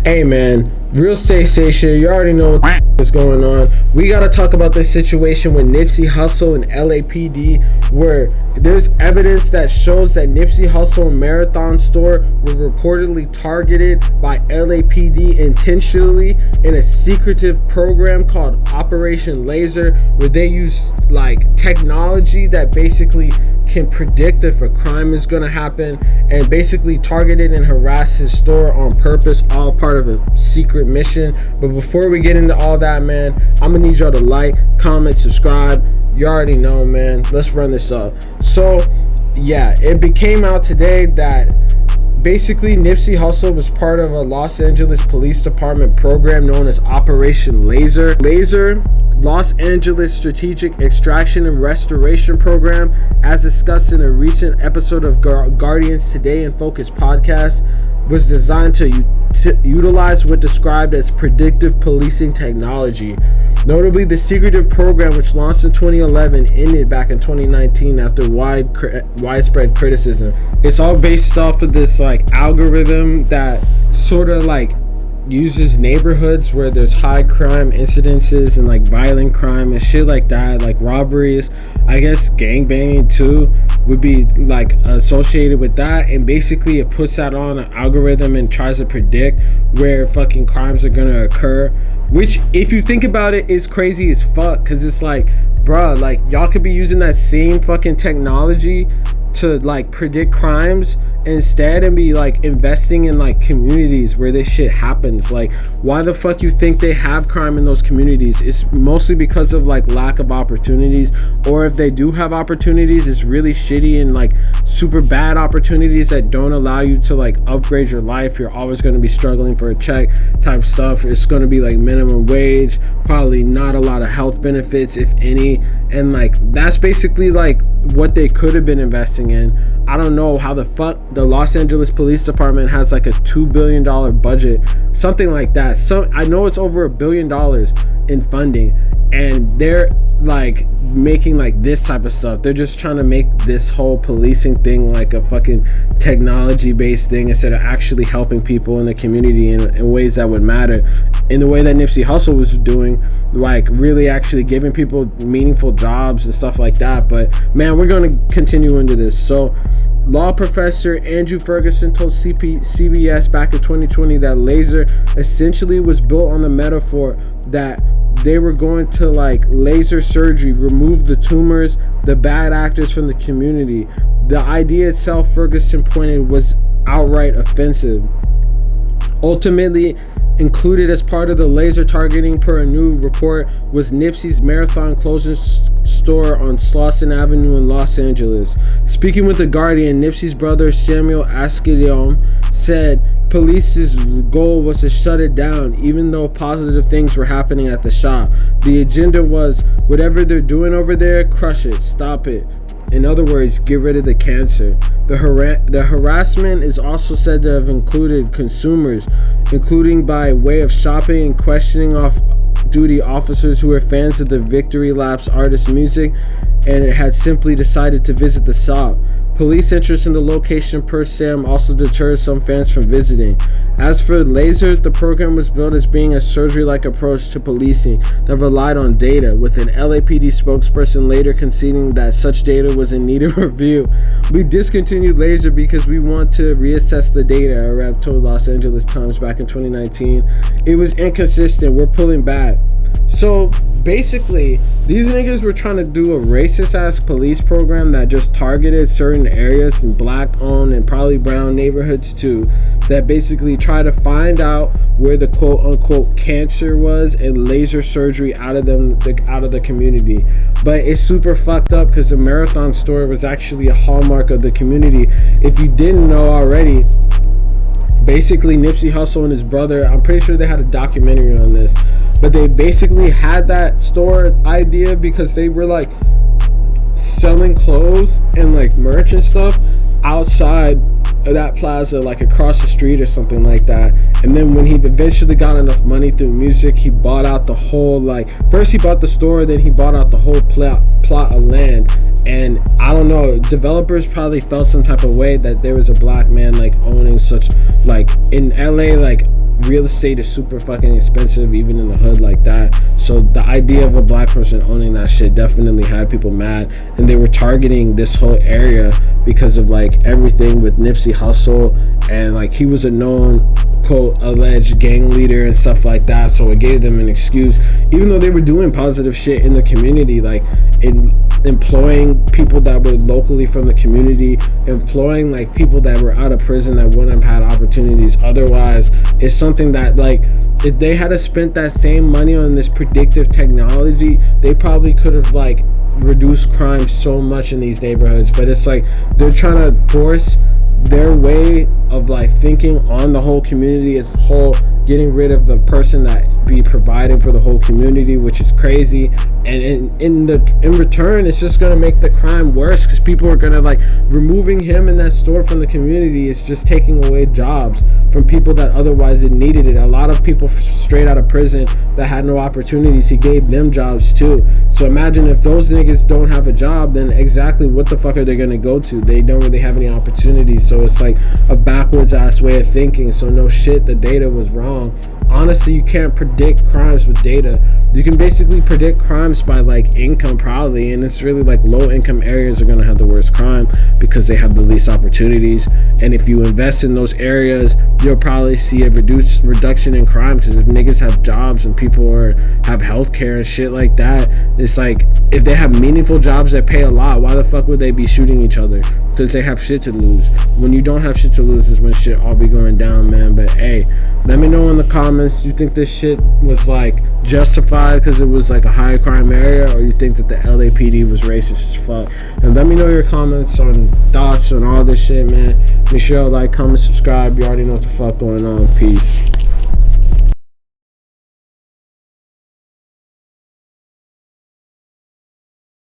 Hey man, real estate station, you already know what is going on. We gotta talk about this situation with Nipsey Hussle and LAPD, where there's evidence that shows that Nipsey Hussle Marathon store were reportedly targeted by LAPD intentionally in a secretive program called Operation Laser, where they use like technology that basically can predict if a crime is gonna happen and basically targeted and harass his store on purpose, all part of a secret mission. But before we get into all that, man, I'm gonna need y'all to like, comment, subscribe. You already know, man. Let's run this up. So yeah, it became out today that basically Nipsey Hussle was part of a Los Angeles Police Department program known as Operation Laser. Los Angeles Strategic Extraction and Restoration Program, as discussed in a recent episode of Guardians Today and Focus podcast, was designed to utilize what described as predictive policing technology. Notably, the secretive program, which launched in 2011, ended back in 2019 after widespread criticism. It's all based off of this like algorithm that sort of like uses neighborhoods where there's high crime incidences and like violent crime and shit like that, like robberies. I guess gangbanging too would be like associated with that, and basically it puts that on an algorithm and tries to predict where fucking crimes are gonna occur, which if you think about it is crazy as fuck, because it's like, bruh, like y'all could be using that same fucking technology to like predict crimes instead and be like investing in like communities where this shit happens. Like, why the fuck you think they have crime in those communities? It's mostly because of like lack of opportunities, or if they do have opportunities, it's really shitty and like super bad opportunities that don't allow you to like upgrade your life. You're always going to be struggling for a check type stuff. It's going to be like minimum wage, probably not a lot of health benefits if any, and like that's basically like what they could have been investing in. I don't know how the fuck the Los Angeles Police Department has like a $2 billion budget, something like that. So I know it's over $1 billion in funding, and they're like making like this type of stuff. They're just trying to make this whole policing thing like a fucking technology based thing instead of actually helping people in the community in ways that would matter, in the way that Nipsey Hussle was doing, like really actually giving people meaningful jobs and stuff like that. But man, we're going to continue into this. So law professor Andrew Ferguson told CBS back in 2020 that laser essentially was built on the metaphor that they were going to like laser surgery, remove the tumors, the bad actors from the community. The idea itself, Ferguson pointed, was outright offensive. Ultimately included as part of the laser targeting, per a new report, was Nipsey's Marathon clothing store on Slauson Avenue in Los Angeles. Speaking with The Guardian, Nipsey's brother Samuel Askedeom said police's goal was to shut it down, even though positive things were happening at the shop. The agenda was, whatever they're doing over there, crush it, stop it. In other words, get rid of the cancer. The harassment is also said to have included consumers, including by way of shopping and questioning off-duty officers who were fans of the Victory Laps artist music and had simply decided to visit the shop. Police interest in the location, per Sam, also deters some fans from visiting. As for laser, the program was built as being a surgery-like approach to policing that relied on data, with an LAPD spokesperson later conceding that such data was in need of review. We discontinued laser because we want to reassess the data, a rep told Los Angeles Times back in 2019. It was inconsistent. We're pulling back. So basically, these niggas were trying to do a racist ass police program that just targeted certain areas in black owned and probably brown neighborhoods too, that basically try to find out where the quote unquote cancer was and laser surgery out of the community. But it's super fucked up because the Marathon store was actually a hallmark of the community. If you didn't know already, basically Nipsey Hussle and his brother, I'm pretty sure they had a documentary on this, but they basically had that store idea because they were like selling clothes and like merch and stuff outside of that plaza, like across the street or something like that. And then when he eventually got enough money through music, he bought out the whole, like, first he bought the store, then he bought out the whole plot of land. And I don't know, developers probably felt some type of way that there was a black man like owning such, like in LA, like real estate is super fucking expensive even in the hood like that. So the idea of a black person owning that shit definitely had people mad, and they were targeting this whole area because of like everything with Nipsey Hussle, and like he was a known quote alleged gang leader and stuff like that. So it gave them an excuse, even though they were doing positive shit in the community, like in employing people that were locally from the community, employing like people that were out of prison that wouldn't have had opportunities otherwise. It's something that like if they had to spent that same money on this predictive technology, they probably could have like reduced crime so much in these neighborhoods. But it's like they're trying to force their way of like thinking on the whole community as a whole, getting rid of the person that be providing for the whole community, which is crazy. And in return, it's just gonna make the crime worse, because people are gonna like removing him in that store from the community is just taking away jobs from people that otherwise needed it. A lot of people straight out of prison that had no opportunities, he gave them jobs too. So imagine if those niggas don't have a job, then exactly what the fuck are they gonna go to? They don't really have any opportunities. So it's like a backwards ass way of thinking. So no shit, the data was wrong. Honestly, you can't predict crimes with data. You can basically predict crimes by like income probably, and it's really like low income areas are going to have the worst crime because they have the least opportunities. And if you invest in those areas, you'll probably see a reduction in crime, because if niggas have jobs and people have healthcare and shit like that, it's like if they have meaningful jobs that pay a lot, why the fuck would they be shooting each other? Because they have shit to lose. When you don't have shit to lose is when shit all be going down, man. But hey, let me know in the comments, you think this shit was like justified because it was like a high crime area, or you think that the LAPD was racist as fuck? And let me know your comments on thoughts on all this shit, man. Make sure you like, comment, subscribe. You already know what the fuck going on. Peace.